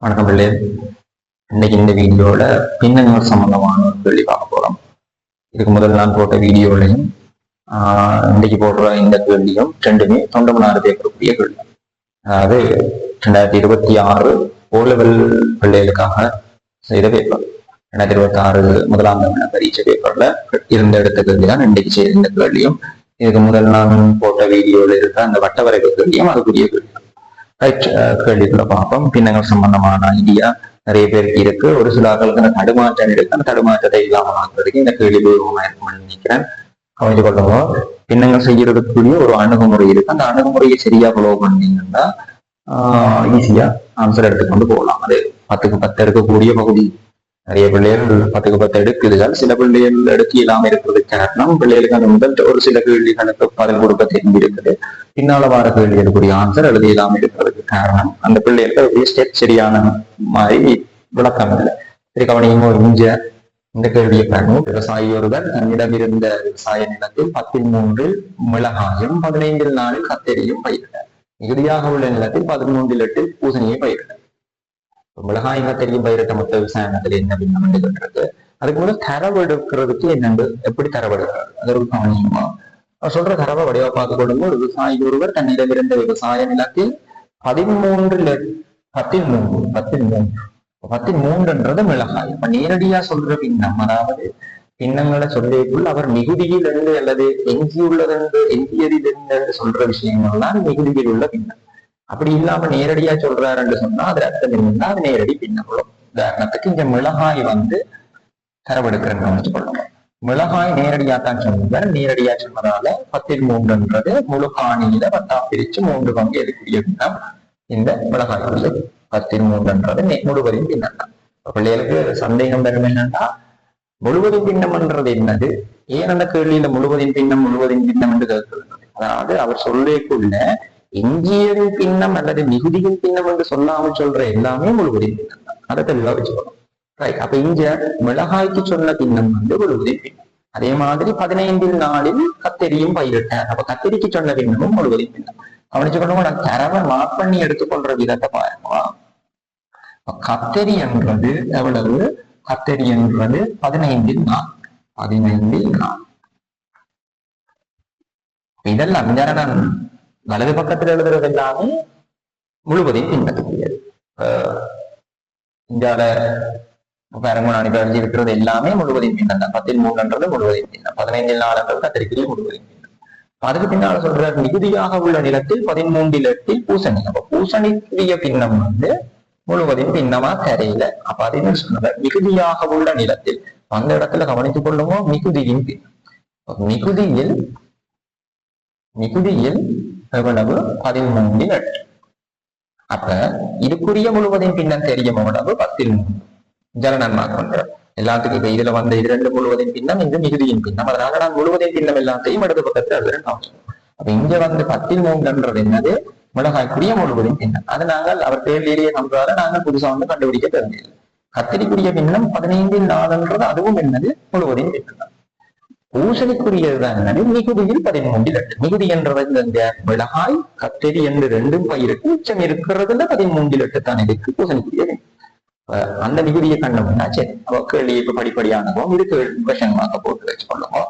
வணக்கம் பிள்ளை. இன்னைக்கு இந்த வீடியோல பின்னங்கள் சம்பந்தமான ஒரு கேள்வி பார்க்க போறோம். இதுக்கு முதல் நான் போட்ட வீடியோலையும் இன்னைக்கு போடுற இந்த கேள்வியும் ரெண்டுமே தொண்டமனாறு பேப்பருக்குரிய கேள்வி. அதாவது 2026 ஓலெவல் பிள்ளைகளுக்காக செய்த பேப்பர். 2026 முதலாம் தமிழ் பரீட்சை பேப்பர்ல இருந்த எடுத்த கேள்வி தான் இன்னைக்கு செய்த இந்த கேள்வியும். இதுக்கு முதல் நான் போட்ட வீடியோல இருக்க அந்த வட்ட வரைவு கேள்வியும் அதுக்குரிய கேள்வி. கேள்விக்குள்ள பார்ப்போம். பின்னங்கள் சம்பந்தமான ஐடியா நிறைய பேருக்கு இருக்கு. ஒரு சில ஆட்களுக்கு அந்த தடுமாற்றம் இருக்கு. அந்த தடுமாற்றத்தை இல்லாமல் ஆக்குறதுக்கு இந்த கேள்வி உபயோகமா இருக்கும்னு நினைக்கிறேன். கவனிச்சு கொள்ளுங்க. பின்னங்கள் செய்யறதுக்குரிய ஒரு அணுகுமுறை இருக்கு. அந்த அணுகுமுறையை சரியா ஃபாலோ பண்ணீங்கன்னா ஈஸியா ஆன்சர் எடுத்துக்கொண்டு போகலாம். அது 10க்கு 10 எடுக்கக்கூடிய பகுதி. நிறைய பிள்ளைகள் 10க்கு 10 எடுக்குதுகள். சில பிள்ளைகள் எடுக்க இல்லாம இருக்கிறதுக்கு காரணம் பிள்ளைகளுக்கு அந்த முதல் ஒரு சில கேள்விகளுக்கு பதில் கொடுக்க தெரிஞ்சு இருக்குது. பின்னால வார கேள்வி எடுக்கக்கூடிய ஆன்சர் எழுதி இல்லாம இருக்கிறதுக்கு காரணம் அந்த பிள்ளைகளுக்கு ஸ்டெப் சரியான மாதிரி விளக்கம் இல்லை. சரி, கவனியுமோ இந்த கேள்வியை பாருங்க. விவசாயி ஒருவர் தன்னிடம் இருந்த விவசாய நிலத்தில் 10 மிளகாயும் 15 கத்தரியும் பயிரிட்டார். மிகுதியாக உள்ள நிலத்தில் 13 பூசணியை பயிரிட்டார். மிளகாய் கத்தரியும் பயிரிட்ட மொத்த விவசாய நிலத்தில் என்ன பின்னம் கேட்டிருக்கு. அதுக்கு முதல் தரவு எடுக்கிறதுக்கு என்னண்டு எப்படி தரவு எடுக்கிறது அது ஒரு கவனியுமா. சொல்ற தரவை வடிவா பார்த்து கொள்ளுங்க. ஒரு விவசாயி ஒருவர் தன்னிடம் இருந்த விவசாய நிலத்தில் 13 மிளகாய். அப்ப நேரடியா சொல்ற பின்னம், அதாவது பின்னங்களை சொல்லிக்குள் அவர் மிகுதியில் இருந்து அல்லது எஞ்சியதில் இருந்து சொல்ற விஷயங்கள் தான் மிகுதியில் உள்ள பின்னம். அப்படி இல்லாம நேரடியா சொல்றாருன்னு சொன்னா அது அர்த்தம் என்னன்னா அது நேரடி பின்னம். உதாரணத்துக்கு இங்க மிளகாய் தரவெடுக்கிறேன்னு கவனிச்சு கொள்ளுங்க. மிளகாய் நேரடியா தான் சொன்னார். நேரடியா சொன்னதால 13 முழு காணியில 10 பிரிச்சு 3 பங்கு எடுக்கக்கூடிய பின்னம் இந்த மிளகாய். 13 முழுவதின் பின்னம் தான். பிள்ளைகளுக்கு சந்தேகம் வரும் என்னன்னா முழுவதின் பின்னம்ன்றது என்னது, ஏன் அந்த கேள்வியில முழுவதின் பின்னம் என்று கேட்கிறது. அதாவது அவர் சொல்லேக்குள்ள எஞ்சியதின் பின்னம் அல்லது மிகுதியின் பின்னம் என்று சொல்லாமல் சொல்ற எல்லாமே முழுவதின் பின்னம் தான். அதை தெளிவா வச்சுக்கணும். ரைட். அப்ப இங்க மிளகாய்க்கு சொன்ன பின்னம் முழுவதின் பின்னம். அதே மாதிரி 15 கத்தரியும் பயிரிட்டார். அப்ப கத்தரிக்கு சொன்ன பின்னமும் முழுவதின் பின்னம். கவனிச்சுக்கணும். நான் தரவை மார்க் பண்ணி எடுத்துக்கொள்ற விதத்தை பாருங்க. கத்தரி என்றது எவ்வளவு? கத்தரி என்றது 15 இதெல்லாம் நான் வலது பக்கத்தில் எழுதுறது எல்லாமே முழுவதையும் பின்பற்றக்கூடியது. இந்தியாவில பாருங்க, நான் இப்ப எழுதியிருக்கிறது எல்லாமே முழுவதையும் பின்னம் தான். 13 முழுவதையும் பின்னம், 15 கத்திரிக்குரிய முழுவதையும் பின்னம். அதுக்கு பின்னால சொல்ற மிகுதியாக உள்ள நிலத்தில் 13 பூசணி. அப்ப பூசணிக்குரிய பின்னம் முழுவதையும் பின்னமா தெரியல. அப்ப அதே சொன்னது மிகுதியாக உள்ள நிலத்தில் அந்த இடத்துல கவனித்துக் கொள்ளுமோ மிகுதியின் பின்னம். மிகுதியில் எவ்வளவு? 13. அப்ப இதுக்குரிய முழுவதையும் பின்னம் தெரியும் எவ்வளவு? 13. ஜனநன்மாக் பண்றேன் எல்லாத்துக்கும். இப்ப இதுல இது 2 முழுவதையும் பின்னம், இந்த மிகுதியின் பின்னம். அதனால நான் முழுவதையும் பின்னம் எல்லாத்தையும் இடது பக்கத்துல எழுதுறேன். அப்ப இங்க 13 என்னது? மிளகாய்க்குரிய முழுவதையும் பின்னம். அது நாங்கள் அவர் தேவையிலேயே நம்புறாரு. நாங்கள் புதுசா கண்டுபிடிக்க தேவையில்லை. கத்திரிக்குரிய பின்னம் 15 அதுவும் என்னது? முழுவதையும் பின்னம். பூசணிக்குரியதுதான் என்னது? மிகுதியில் 13. மிகுதி என்றது இந்த மிளகாய் கத்தரி என்று 2 பயிருக்கு மிச்சம் இருக்கிறதுல 13 தான் இருக்கு பூசணிக்குரிய. அந்த மிகுதியை கண்டோம்னா சரி, கேள்வி இப்ப படிப்படியானவும் இதுக்கு விஷயமாக போட்டு வச்சுக்கொள்ளுங்க.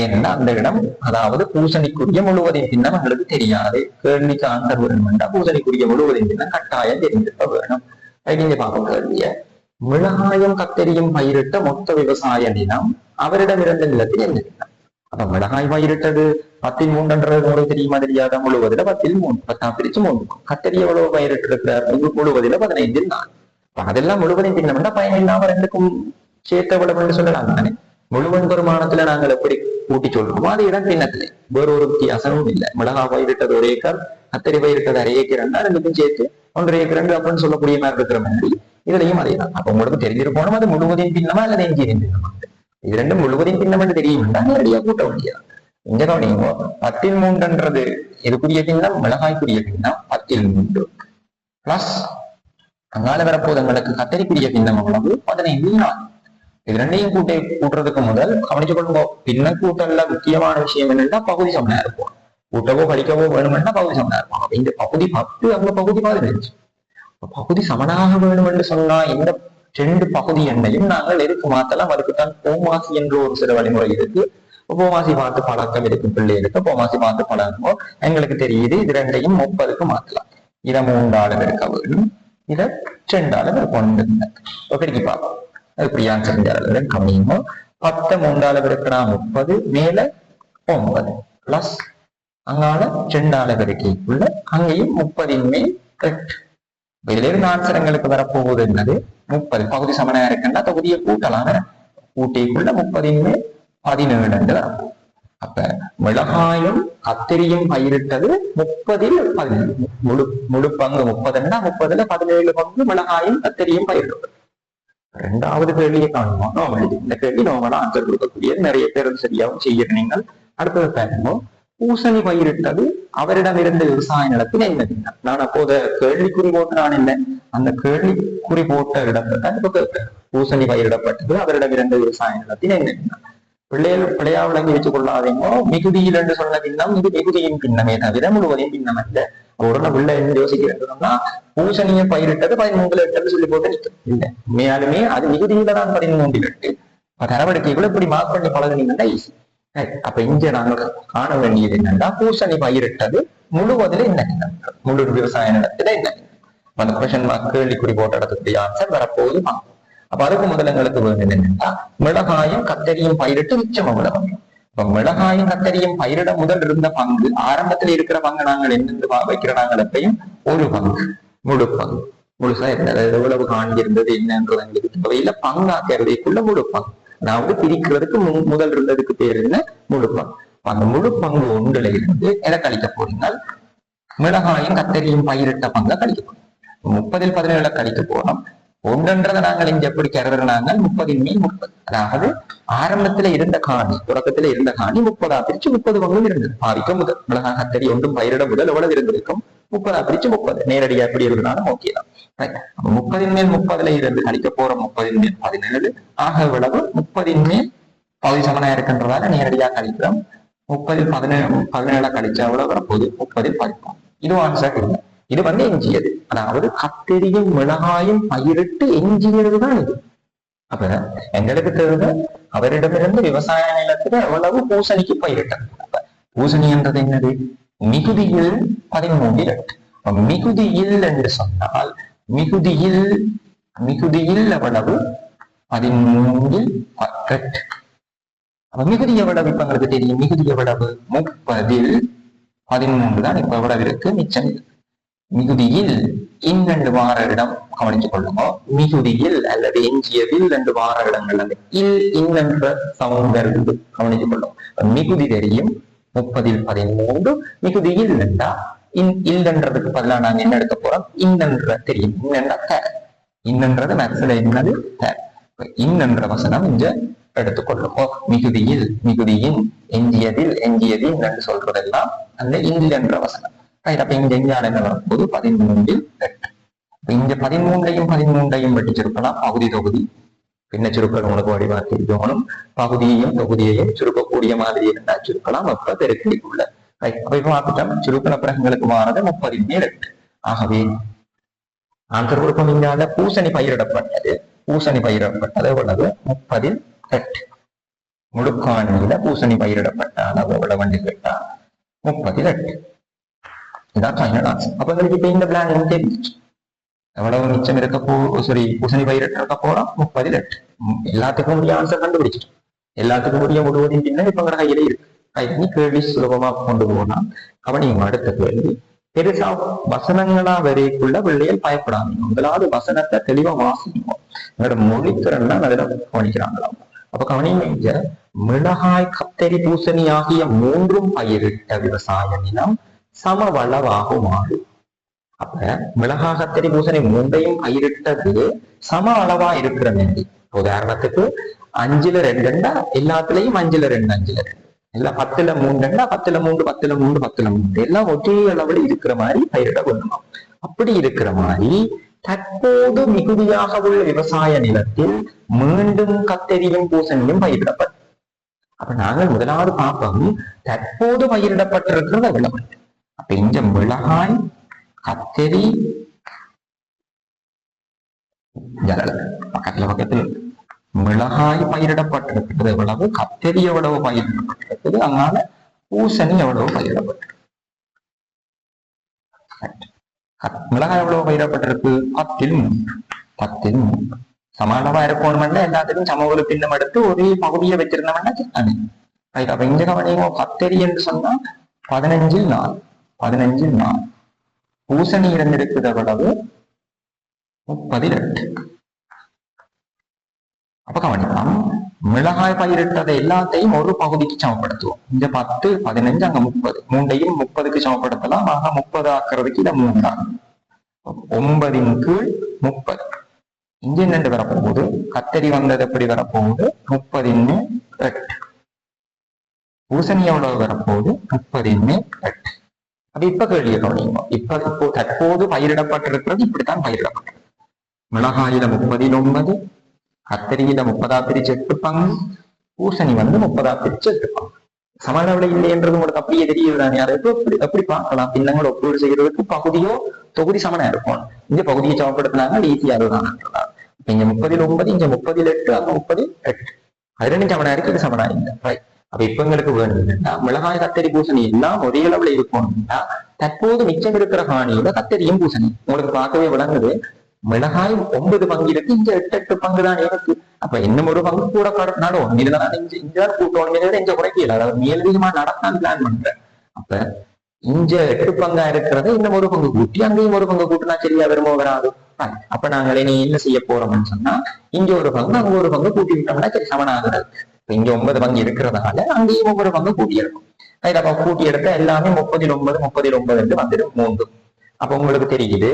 ஏன்னா அந்த இடம், அதாவது பூசணிக்குரிய முழுவதின் பின்னம் எங்களுக்கு தெரியாது. கேள்விக்கு ஆன்சர் வேணும்னா பூசணிக்குரிய முழுவதின் பின்னம் கட்டாயம் தெரிஞ்சிருக்க வேணும். இங்க பார்க்கும் கேள்விய மிளகாயும் கத்தரியும் பயிரிட்ட மொத்த விவசாய நிலம் அவரிடம் இருந்த நிலத்தில் என்ன நிலம்? அப்ப மிளகாய் பயிரிட்டது 13 உங்களுக்கு தெரியுமா தெரியாத? முழுவதுல 10 பிரிச்சு 3. கத்தரி எவ்வளவு பயிரிட்டு இருக்கிறார்? முழுவதுல 15. அதெல்லாம் முழுவதின் பின்னம்னா பயன் இல்லாம 2க்கும் சேர்த்த விடம்னு சொல்லலாம் தானே. முழுவன் பெருமானத்துல நாங்கள் எப்படி கூட்டி சொல்றோமோ அது இடம் பின்னத்திலே வேற ஒரு வித்தியாசமும் இல்லை. மிளகாய் பயிரிட்டது 1 ஏக்கர், கத்தரி பயிரிட்டது 1/2 ஏக்கர்னா 2க்கும் சேர்த்து 1.5 ஏக்கர் அப்படின்னு சொல்லக்கூடிய மாதிரி இருக்கிற மாதிரி இதுலையும் அதேதான். அப்ப உங்களுக்கு தெரிஞ்சிருக்கணும் அது முழுவதின் பின்னமா அல்லது எஞ்சியின் பின்னமா. இது 2 முழுவதின் பின்னம் என்று தெரியும்னா நேரடியா கூட்ட வேண்டியதான். இங்க கவனிங்க, 13 இதுக்குரிய பின்னம், மிளகாய்க்குரிய பின்னம் 13 பிளஸ் அங்கால வரப்போது எங்களுக்கு கத்தரிக்குரிய பின்னம் எவ்வளவு? 15. இது 2ஐயும் கூட்டுறதுக்கு முதல் கவனிச்சு கொள்ளுங்க. பின்ன கூட்டல்ல முக்கியமான விஷயம் என்னன்னா பகுதி சமனா இருக்கும். கூட்டவோ கழிக்கவோ வேணும்னா பகுதி சமனா இருக்கும். இந்த பகுதி 10 அங்க பகுதி 15. பகுதி சமனாக வேண்டும் என்று சொன்னா இந்த ரெண்டு பகுதி எண்ணையும் நாங்கள் எதுக்கு மாத்தலாம்? அதுக்குத்தான் போமாசி என்ற ஒரு சில வழிமுறை இருக்கு. போமாசி பார்த்து பழக்கம் இருக்கு பிள்ளைகளுக்கு. போமாசி பார்த்து பழக்கம் எங்களுக்கு தெரியுது. இது ரெண்டையும் 30க்கு மாத்தலாம். இதை 3 ஆளு இருக்க வேணும், இதை 2 ஆளு கொண்டு பெருக்கி பார்ப்போம். இப்படி ஆன்சர் கம்மியுமோ 10 3 ஆளு இருக்குன்னா 30, மேல 9 பிளஸ் அங்கால 2 ஆளு பெருக்கிக்குள்ள அங்கேயும் 30 மேல் 8. இதுல இருந்து ஆன்சர் எங்களுக்கு வரப்போகுது என்னது? 30. பகுதி சமனா இருக்குன்னா தொகுதியை கூட்டலாம். கூட்டிக்குள்ள 30 மேல் 17 வரப்போகுது. அப்ப மிளகாயும் கத்திரியும் பயிரிட்டது 30ல் 17. முழு பங்கு 30ன்னா 30ல 17 பங்கு மிளகாயும் கத்திரியும் பயிரிடும். 2வது கேள்வியை காணுமா? இந்த கேள்வி நார்மலா ஆன்சர் கொடுக்கக்கூடிய நிறைய பேர் சரியாகவும் செய்ய நீங்கள். அடுத்தது பாருங்க, பூசணி பயிரிட்டது அவரிடம் இருந்த விவசாய நிலத்தில் என்ன? நான் அப்போது கேள்விக்குறி போட்டு நான் இல்லை, அந்த கேள்விக்குறி போட்ட இடத்தை தான் இப்ப கேட்கிறேன். பூசணி பயிரிடப்பட்டது அவரிடம் இருந்த விவசாய நிலத்தில் என்ன? பிள்ளையா விளங்கி வச்சுக் கொள்ளாதீங்க. மிகுதியில் என்று சொன்ன பின்னம் இது மிகுதியின் பின்னமே தவிர முழுவதையும் பின்னம் அல்ல. உடனே பிள்ளை என்ன யோசிக்கிறேன்னா பூசணியை பயிரிட்டது 13 8 சொல்லி போட்டு நிற்கும். இல்லை, உண்மையாலுமே அது மிகுதியில தான் 13 8. தரவடிக்கைக்குள்ள இப்படி மார்க் பண்ணி பழகினீங்கன்னா ஈஸி. அப்ப இங்க நாங்கள் காண வேண்டியது என்னன்னா பூசணி பயிரிட்டது முழுவதில் என்ன? முழு விவசாய நிலத்துல என்ன? அந்த கொஸ்டின் மார்க் கேள்விக்குறி போட்ட இடத்துக்குரிய ஆன்சர் வரப்போகுது. அப்ப அதுக்கு முதல்ல எங்களுக்கு வேணும் என்னன்னா மிளகாயும் கத்தரியும் பயிரிட்டு மிச்சம் அவ்வளவு. இப்ப மிளகாயும் கத்தரியும் பயிரிட முதல் இருந்த பங்கு, ஆரம்பத்துல இருக்கிற பங்கு நாங்கள் என்னென்று வைக்கிற நாங்கள் எப்பயும் ஒரு பங்கு, முழு பங்கு முழுசா இருந்தது. எவ்வளவு காண்கிருந்தது என்னன்றது எங்களுக்கு தேவையில்லை. பங்காக்கிறதுக்குள்ள முழு பங்கு, அதாவது பிரிக்கிறதுக்கு முதல் இருந்ததுக்கு பேர் என்ன? முழு பங்கு. அந்த முழு பங்கு ஒன்றுல இருந்து எதை கழிக்க போறீங்க? மிளகாயும் கத்தரியும் பயிரிட்ட பங்கை கழிக்க போறோம். 30ல் 17 கழிக்க போறோம். ஒன்றன்றதை நாங்கள் இங்க எப்படி கருதுறாங்க? 30 மேல் 30. அதாவது ஆரம்பத்துல இருந்த காணி, தொடக்கத்துல இருந்த காணி 30 பிரிச்சு 30 பங்கும் இருந்தது. பாவிக்க முதல் மிளகாய் கத்தரி ஒன்றும் பயிரிட முதல் எவ்வளவு இருந்திருக்கும்? 30 பிரிச்சு 30. நேரடியா எப்படி இருந்தாலும் ஓகே தான். 30 மேல் 30ல இருந்து கழிக்க போற 30 மேல் 17 ஆக விளவு 30 மேல் பகுதி சமனா இருக்கின்றதால நேரடியா கழிக்கிறோம். 30ல் 17 கழிச்சா எவ்வளவு வரப்போகுது? 30ல் 13. இது ஆன்சர் இல்லை. இது எஞ்சியது, அதாவது கத்திரியும் மிளகாயும் பயிரிட்டு எஞ்சியது தான் இது. அப்ப எங்களுக்கு தேவை அவரிடமிருந்து விவசாய நிலத்துல எவ்வளவு பூசணிக்கு பயிரிட்டது. அப்ப பூசணி என்றது என்னது? மிகுதியில் 13 8. மிகுதியில் என்று சொன்னால் மிகுதியில் எவ்வளவு? 13 8. அப்ப மிகுதி எவ்வளவு? இப்ப எங்களுக்கு தெரியும் மிகுதி எவ்வளவு? 30ல் 13 தான். இப்ப எவ்வளவு இருக்கு? மிச்சம். மிகுதியில் இன்னெண்டு வார இடம் கவனித்துக் கொள்ளுங்க. மிகுதியில் அல்லது எஞ்சியதில் 2 வார இடங்கள் அந்த இன்னென்ற சவுண்ட் கவனித்துக் கொள்ளும். மிகுதி தெரியும் 30ல் 13. மிகுதியில் இல்லைண்டா இல்லன்றதுக்கு பதிலாக நாங்க என்ன எடுக்க போறோம்? இன்னென்ற தெரியும். இன்னன்றது மேக்ஸ்ல என்னது? இன்னென்ற வசனம் இங்க எடுத்துக்கொள்ளும். மிகுதியில் மிகுதியின் எஞ்சியதில் என்று சொல்றதெல்லாம் அந்த என்ற வசனம். அப்ப இங்க என்ன வரும்போது 13ல் 8. இங்க 13ஐயும் வெட்டி சுருக்கலாம். பகுதி தொகுதி பின்ன சுருக்கள் உங்களுக்கு வடிவா தெரியும். பகுதியையும் தொகுதியையும் சுருக்கக்கூடிய மாதிரி இருந்தா சுருக்கலாம். அப்ப பெருக்கிக்குள்ள அப்ப பார்த்துட்டோம். சுருக்கின பிறகுங்களுக்கு மாறது 30ன் மேல் 8. ஆகவே ஆன்சர் கொடுக்கும். இங்கால பூசணி பயிரிடப்பட்டது எவ்வளவு? 30ல் 8. முழுக்காணியில பூசணி பயிரிடப்பட்ட அளவு எவ்வளவு கேட்டா 30ல் 8. இதான் ஃபைனல் ஆன்சர். அப்ப எங்களுக்கு இப்ப இந்த பிளான் தெரிஞ்சிச்சு. எவ்வளவு மிச்சம் இருக்க பூசணி பயிரிட்டு இருக்க போறோம்? 30ல் 8. எல்லாத்துக்கும் உரிய ஆன்சர் கண்டுபிடிச்சிட்டு எல்லாத்துக்கும் உரிய முழுவதும் பின்ன இப்ப எங்க கையில இருக்கு. கைக்கு கேள்வி சுலபமா கொண்டு போனா கவனிங்க. அடுத்த கேள்வி பெருசா வசனங்களா வரைக்குள்ள பிள்ளைகள் பயப்படாதீங்க. முதலாவது வசனத்தை தெளிவா வாசிக்கணும். என்னோட மொழித்திறன் அதுல கவனிக்கிறாங்களாம். அப்ப கவனிங்க, மிளகாய் கத்தரி பூசணி ஆகிய 3ம் பயிரிட்ட விவசாய நிலம் சமவளவாகுமாறு. அப்ப மிளகாய் கத்தரி பூசணி 3ஐயும் பயிரிட்டது சம அளவா இருக்கிற வேண்டி. உதாரணத்துக்கு 5ல் 2 எல்லாத்துலயும் 5ல் 2 5ல் 2 எல்லாம் 10ல் 3 10ல் 3 10ல் 3 10ல் 3 எல்லாம் ஒரே அளவுல இருக்கிற மாதிரி பயிரிட வேண்டுமா? அப்படி இருக்கிற மாதிரி தற்போது மிகுதியாக உள்ள விவசாய நிலத்தில் மீண்டும் கத்தரியும் பூசணியும் பயிரிடப்படும். அப்ப நாங்கள் முதலாவது பார்ப்போம் தற்போது பயிரிடப்பட்டிருக்கிறது எவ்வளவு. அப்ப இங்க மிளகாய் கத்தரி ஜலல பக்கத்துல மிளகாய் பயிரிடப்பட்டிருக்கிறது எவ்வளவு, கத்தரி எவ்வளவு பயிரிடப்பட்டிருக்குது, அதனால பூசணி எவ்வளவு பயிரிடப்பட்டிருக்கு. மிளகாய் எவ்வளவு பயிரிடப்பட்டிருக்கு, 10 சமாளமா இருக்கணும்னா எல்லாத்துக்கும் சமூக பின்னம் எடுத்து ஒரே பகுதியை வச்சிருந்தோம்னா சரி. அப்ப இங்க கவனிங்க, கத்தரி என்று சொன்னா 15 பூசணி இருந்திருக்குது எவ்வளவு, 32. அப்ப கவனிக்கலாம், மிளகாய் பயிரிட்டதை எல்லாத்தையும் ஒரு பகுதிக்கு சமப்படுத்துவோம். இங்க 10, 15, அங்க 30, மூண்டையும் 30க்கு சமப்படுத்தலாம். ஆக 30 ஆக்குறதுக்கு இதை 3 ஆகும். 9 கீழ் 30. இங்க என்னென்று வரப்போகுது, கத்தரி வந்தது எப்படி வரப்போகுது, 30 பூசணி எவ்வளவு வரப்போகுது, 30 அப்ப இப்ப கேள்வியை கவனிங்க. இப்போ தற்போது பயிரிடப்பட்டிருக்கிறது இப்படித்தான் பயிரிடப்பட்டது. மிளகாயில 39, கத்தரியில 30 பங்கு, பூசணி 30 பங்கு. சம அளவுல இல்லை என்றது உங்களுக்கு அப்படியே தெரியுதுதானே. அதை எப்படி பார்க்கலாம், பின்னங்கள் ஒப்பீடு செய்யறதுக்கு பகுதியோ தொகுதி சமனா இருக்கும். இந்த பகுதியை சமப்படுத்தினாங்க ஈஸியா அதுதான். இங்க 39, இங்க 38, அங்க 38. அது 2 சமனா இருக்கு, இது சமனா இல்லை. ரைட். அப்ப இப்ப எங்களுக்கு வேணும்னா மிளகாய் கத்தரி பூசணி எல்லாம் ஒரே அளவுல இருக்கணும்னா தற்போது மிச்சம் இருக்கிற காணியோட கத்தரியும் பூசணி உங்களுக்கு பார்க்கவே விளங்குது. மிளகாய் 9 பங்கு இருக்கு, இங்க 8 பங்கு தான் இருக்கு. அப்ப இன்னும் ஒரு பங்கு கூட நடும், இதுதான் இங்கதான் கூட்டணும், இங்க குறைக்கல. அதாவது மேலதிகமா நடத்தான் பிளான் பண்றேன். அப்ப இங்க 8 பங்கா இருக்கிறத இன்னும் ஒரு பங்கு கூட்டி அங்கேயும் ஒரு பங்கு கூட்டினா சரியா வருமோ வராது. அப்ப நாங்களே நீ என்ன செய்ய போறோம்னு சொன்னா இங்க ஒரு பங்கு அங்க ஒரு பங்கு கூட்டி விட்டோம்னா சரி சமனாகிறது. இங்க 9 பங்கு இருக்கிறதுனால அங்கேயும் ஒவ்வொரு பங்கு கூட்டி எடுக்கும். அப்ப கூட்டி எடுத்தா எல்லாமே 39 என்று வந்துடும் 3. அப்ப உங்களுக்கு தெரியுது,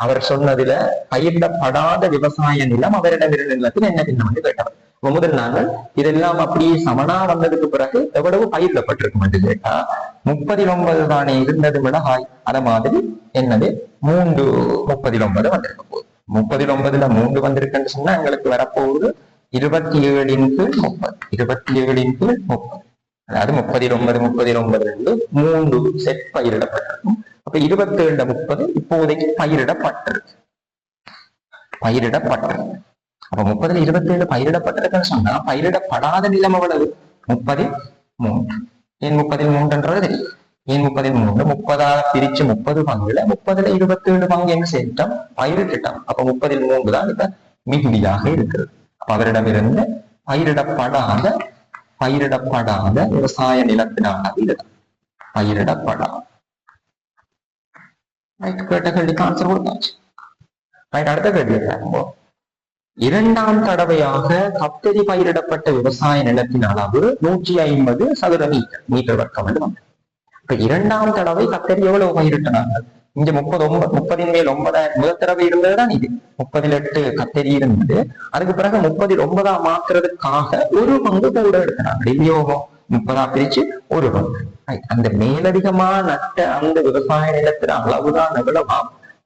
அவர் சொன்னதுல பயிரிடப்படாத விவசாய நிலம் அவரிடம் இருந்த நிலத்தில் என்ன பின்னம் வந்து கேட்டவர். முதல் நாங்கள் இதெல்லாம் அப்படியே சமனா வந்ததுக்கு பிறகு எவ்வளவு பயிரிடப்பட்டிருக்கும் என்று கேட்டா 39 தானே இருந்தது மிளகாய். அத மாதிரி என்னது 39 வந்திருக்க போகுது. 39ல 3 வந்திருக்குன்னு சொன்னா எங்களுக்கு வரப்போகுது 27 கீழ் 30. 27 கீழ் 30, அதாவது 39 3 செட் பயிரிடப்பட்டிருக்கும். அப்ப 27 30 இப்போதைக்கு பயிரிடப்பட்டிருக்கு. அப்ப 30ல 27 பயிரிடப்பட்டிருக்குன்னு சொன்னா பயிரிடப்படாத நிலம் எவ்வளவு, 33. ஏன் 33ன்றது தெரியும். ஏன் 33, 30 பிரிச்சு 30 பங்குல 30ல 27 பங்கு என்ன செய்யிட்டோம், பயிரிட்டுட்டோம். அப்ப 33 தான் இப்ப மிகுதியாக இருக்கிறது. அப்ப அவரிடமிருந்து பயிரிடப்படாத விவசாய நிலத்தினால இதுதான் பயிரிடப்படாத. கேட்ட கேள்விக்கு ஆன்சர் கொடுத்தாச்சு. அடுத்த கேள்வி, இரண்டாம் தடவையாக கத்தரி பயிரிடப்பட்ட விவசாய நிலத்தின் அளவு 150 சதுர மீட்டர் வர்க்கம் என்று வந்தது. இப்ப இரண்டாம் தடவை கத்தரி எவ்வளவு பயிரிட்டனாங்க, இங்க 30 மேல் 9 முதல் தடவை இருந்ததுதான் இது. 38 கத்தரி இருந்தது. அதுக்கு பிறகு 39 மாத்துறதுக்காக ஒரு பங்கு கூட எடுக்கிறாங்க. விநியோகம் 30 பிரிச்சு ஒரு பங்கு. அந்த மேலதிகமா நட்ட அந்த விவசாய நிலத்தின் அளவுதான் எவ்வளவா,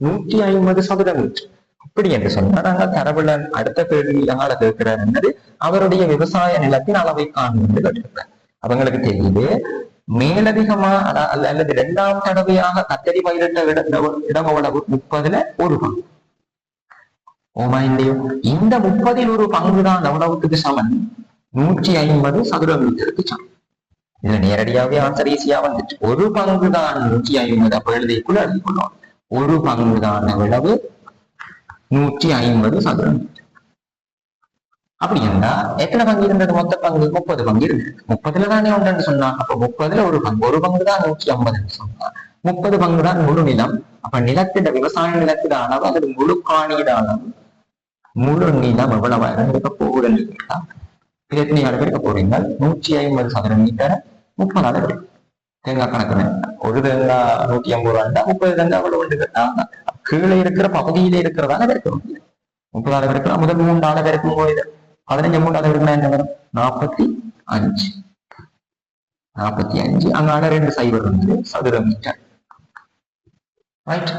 150 சதுர மீட்டர். இப்படி என்று சொன்னா நாங்க தரவுல அடுத்த கேள்வியாக கேட்கிறார் என்னது, அவருடைய விவசாய நிலத்தின் அளவை காண்பது கேட்டிருக்கிறார். அவங்களுக்கு தெரியுது மேலதிகமா அல்லது இரண்டாம் தடவையாக கத்தரி பயிரிட்ட இடம் எவ்வளவு, 30ல ஒரு பங்கு. ஓமா இல்லையோ, இந்த 30ல் ஒரு பங்குதான் எவ்வளவுக்கு சமன், 150 சதுர மீட்டருக்கு சமன். இதுல நேரடியாவே ஆன்சர் ஈஸியா வந்துட்டு, ஒரு பங்குதான் 150. அப்ப எழுதிக்குள்ள எழுதிக்கொள்ளும், ஒரு பங்குதான் எவ்வளவு, 150 சதுர மீட்டர். அப்படி இருந்தா எத்தனை பங்கு இருந்தது, மொத்த பங்கு 30 பங்கு இருந்தது. 30ல தானே ஒன்று சொன்னா, அப்ப 30ல ஒரு பங்கு தான் 150 சொன்னா, 30 பங்கு தான் முழு நிலம். அப்ப நிலத்திட விவசாய நிலத்திட அளவு அல்லது முழு காணியிட அளவு, முழு நிலம் எவ்வளவு இருக்க போகுதுன்னு கேட்டா எத்தனை அளவு இருக்க போறீங்க, 150 சதுர மீட்டர் 30 அளவு இருக்கு. தேங்காய் கணக்கு ஒரு தேங்காய் 150 ரூபாண்டா 30 தேங்காய் அவ்வளவு ஒன்று கேட்டா கீழே இருக்கிற பகுதியில இருக்கிறதால இருக்க முடியும். 30 அளவு இருக்கிற முதல் 3 அளவு இருக்கும் போது 15 3 அளவு இருக்குன்னா என்ன வரும், 45. அங்கால 2 சைபர் வந்து சதுர மீட்டர்.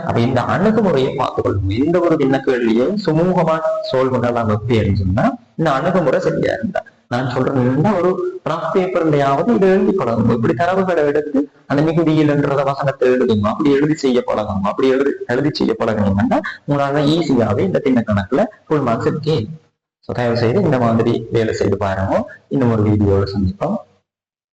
அப்ப இந்த அணுகுமுறையை பார்த்துக்கொள்ளும். எந்த ஒரு விண்ண கேள்வியும் சுமூகமா சோல்வ் பண்ணலாம் எப்படி சொன்னா இந்த அணுகுமுறை சரியா இருந்தா, நான் சொல்றது இருந்தா ஒரு ரஃப் பேப்பர்லையாவது இதை எழுதி கொள்ளணும். இப்படி தரவுகளை எடுத்து அந்த மிகுதியில்ன்றத வசனத்தை எழுதுங்க, அப்படி எழுதி செய்ய பழகணும். அப்படி எழுதி செய்ய பழகினீங்கன்னா உங்களால ஈஸியாவே இந்த திண்ண கணக்குல ஃபுல் மார்க்ஸ் எடுக்க. தயவு செய்து இந்த மாதிரி வேலை செய்து பாருங்க. இன்னும் ஒரு வீடியோவில் சந்திப்போம்.